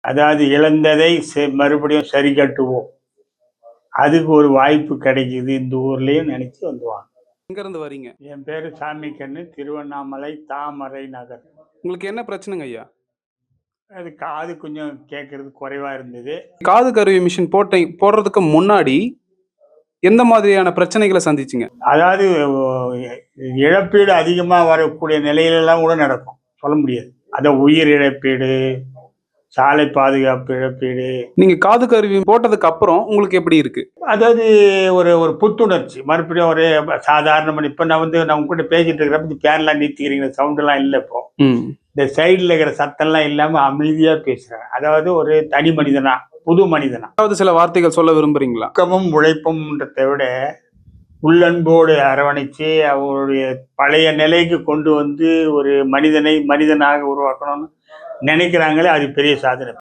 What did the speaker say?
அதாவது இழந்ததை மறுபடியும் சரி கட்டுவோம். அதுக்கு ஒரு வாய்ப்பு கிடைக்குது இந்த ஊர்லயும் நினைச்சு வந்துவாங்க. எங்க இருந்து வரீங்க? என் பேரு சாமிக்கண்ணு, திருவண்ணாமலை தாமரை நகர். உங்களுக்கு என்ன பிரச்சனைங்க ஐயா? அது காது கொஞ்சம் கேட்கறது குறைவா இருந்தது. காது கருவி மிஷின் போடுறதுக்கு முன்னாடி எந்த மாதிரியான பிரச்சனைகளை சந்திச்சீங்க? அதாவது இழப்பீடு அதிகமா வரக்கூடிய நிலையிலெல்லாம் கூட நடக்கும். சொல்ல முடியாது. உயிர் இழப்பீடு, சாலை பாதுகாப்பு இழப்பீடு. நீங்க காது கருவி போட்டதுக்கு அப்புறம் உங்களுக்கு எப்படி இருக்கு? அதாவது ஒரு ஒரு புத்துணர்ச்சி. மறுபடியும் ஒரு சாதாரண இப்ப நான் உங்ககிட்ட பேசிட்டு இருக்கிறப்ப ஃபேன்லாம் நிறுத்திக்கிறீங்க, சவுண்டெல்லாம் இல்ல இப்போ. இந்த சைடுல இருக்கிற சத்தம்லாம் இல்லாம அமைதியா பேசுறேன். அதாவது ஒரு தனி மனிதனா, புது மனிதனா. அதாவது சில வார்த்தைகள் சொல்ல விரும்புறீங்களா? ஊக்கமும் உழைப்பும்ன்றதை விட உள்ளன்போடு அரவணைச்சு அவருடைய பழைய நிலைக்கு கொண்டு வந்து ஒரு மனிதனை மனிதனாக உருவாக்கணும்னு நினைக்கிறாங்களே, அது பெரிய சாதனை.